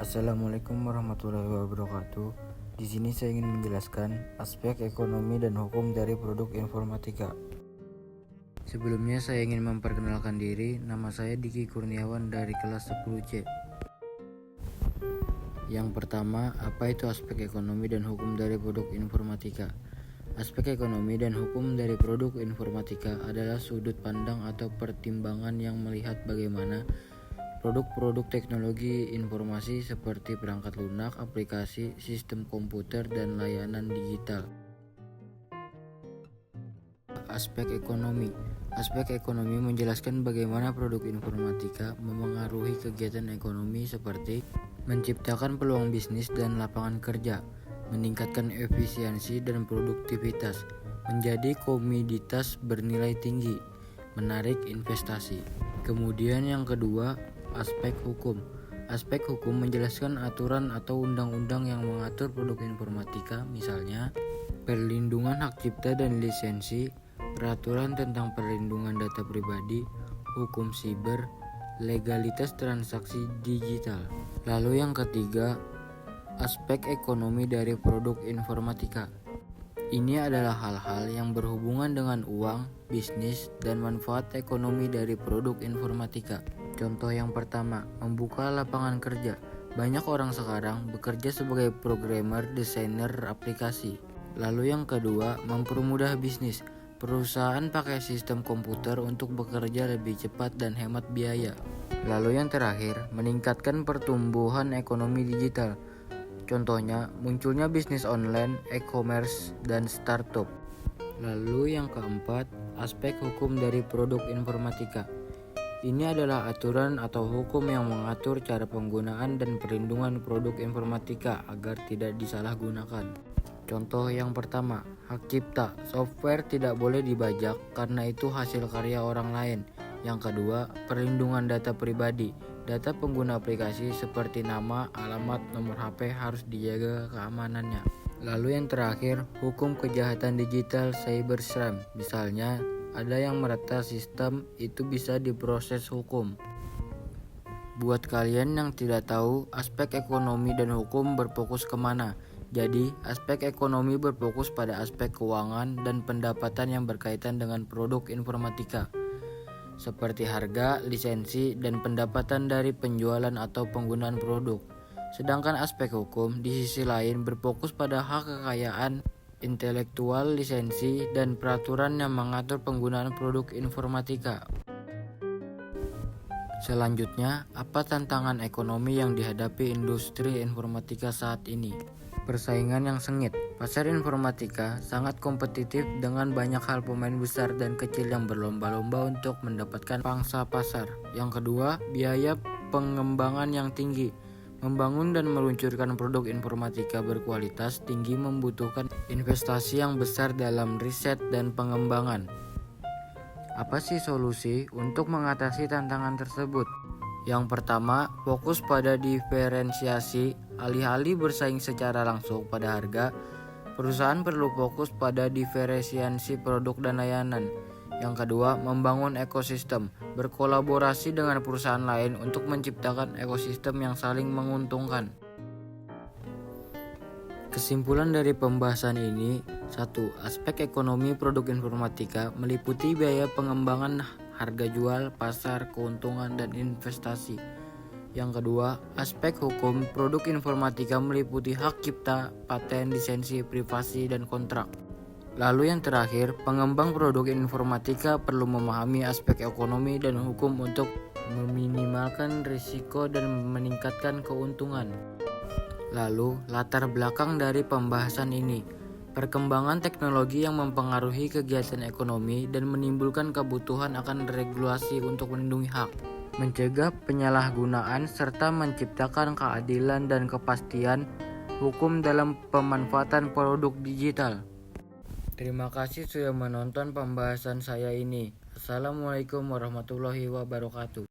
Assalamualaikum warahmatullahi wabarakatuh. Di sini saya ingin menjelaskan aspek ekonomi dan hukum dari produk informatika. Sebelumnya saya ingin memperkenalkan diri. Nama saya Diki Kurniawan dari kelas 10C. Yang pertama, apa itu aspek ekonomi dan hukum dari produk informatika? Aspek ekonomi dan hukum dari produk informatika adalah sudut pandang atau pertimbangan yang melihat bagaimana produk-produk teknologi informasi seperti perangkat lunak, aplikasi, sistem komputer, dan layanan digital. Aspek ekonomi. Aspek ekonomi menjelaskan bagaimana produk informatika memengaruhi kegiatan ekonomi seperti menciptakan peluang bisnis dan lapangan kerja, meningkatkan efisiensi dan produktivitas, menjadi komoditas bernilai tinggi, menarik investasi. Kemudian yang kedua, aspek hukum. Aspek hukum menjelaskan aturan atau undang-undang yang mengatur produk informatika, misalnya perlindungan hak cipta dan lisensi, peraturan tentang perlindungan data pribadi, hukum siber, legalitas transaksi digital. Lalu yang ketiga, aspek ekonomi dari produk informatika. Ini adalah hal-hal yang berhubungan dengan uang, bisnis, dan manfaat ekonomi dari produk informatika. Contoh yang pertama, membuka lapangan kerja. Banyak orang sekarang bekerja sebagai programmer, desainer aplikasi. Lalu yang kedua, mempermudah bisnis. Perusahaan pakai sistem komputer untuk bekerja lebih cepat dan hemat biaya. Lalu yang terakhir, meningkatkan pertumbuhan ekonomi digital. Contohnya, munculnya bisnis online, e-commerce, dan startup. Lalu yang keempat, aspek hukum dari produk informatika. Ini adalah aturan atau hukum yang mengatur cara penggunaan dan perlindungan produk informatika agar tidak disalahgunakan. Contoh yang pertama, hak cipta. Software tidak boleh dibajak karena itu hasil karya orang lain. Yang kedua, perlindungan data pribadi. Data pengguna aplikasi seperti nama, alamat, nomor HP harus dijaga keamanannya. Lalu yang terakhir, hukum kejahatan digital cybercrime. Misalnya, ada yang meretas sistem, itu bisa diproses hukum. Buat kalian yang tidak tahu, aspek ekonomi dan hukum berfokus kemana? Jadi, aspek ekonomi berfokus pada aspek keuangan dan pendapatan yang berkaitan dengan produk informatika, seperti harga, lisensi, dan pendapatan dari penjualan atau penggunaan produk. Sedangkan aspek hukum di sisi lain berfokus pada hak kekayaan intelektual, lisensi, dan peraturan yang mengatur penggunaan produk informatika. Selanjutnya, apa tantangan ekonomi yang dihadapi industri informatika saat ini? Persaingan yang sengit. Pasar informatika sangat kompetitif dengan banyak hal pemain besar dan kecil yang berlomba-lomba untuk mendapatkan pangsa pasar. Yang kedua, biaya pengembangan yang tinggi. Membangun dan meluncurkan produk informatika berkualitas tinggi membutuhkan investasi yang besar dalam riset dan pengembangan. Apa sih solusi untuk mengatasi tantangan tersebut? Yang pertama, fokus pada diferensiasi. Alih-alih bersaing secara langsung pada harga, perusahaan perlu fokus pada diferensiasi produk dan layanan. Yang kedua, membangun ekosistem. Berkolaborasi dengan perusahaan lain untuk menciptakan ekosistem yang saling menguntungkan. Kesimpulan dari pembahasan ini, 1. Aspek ekonomi produk informatika meliputi biaya pengembangan, harga jual, pasar, keuntungan, dan investasi. Yang kedua, aspek hukum produk informatika meliputi hak cipta, paten, lisensi, privasi, dan kontrak. Lalu yang terakhir, pengembang produk informatika perlu memahami aspek ekonomi dan hukum untuk meminimalkan risiko dan meningkatkan keuntungan. Lalu, latar belakang dari pembahasan ini. Perkembangan teknologi yang mempengaruhi kegiatan ekonomi dan menimbulkan kebutuhan akan regulasi untuk melindungi hak, mencegah penyalahgunaan, serta menciptakan keadilan dan kepastian hukum dalam pemanfaatan produk digital. Terima kasih sudah menonton pembahasan saya ini. Assalamualaikum warahmatullahi wabarakatuh.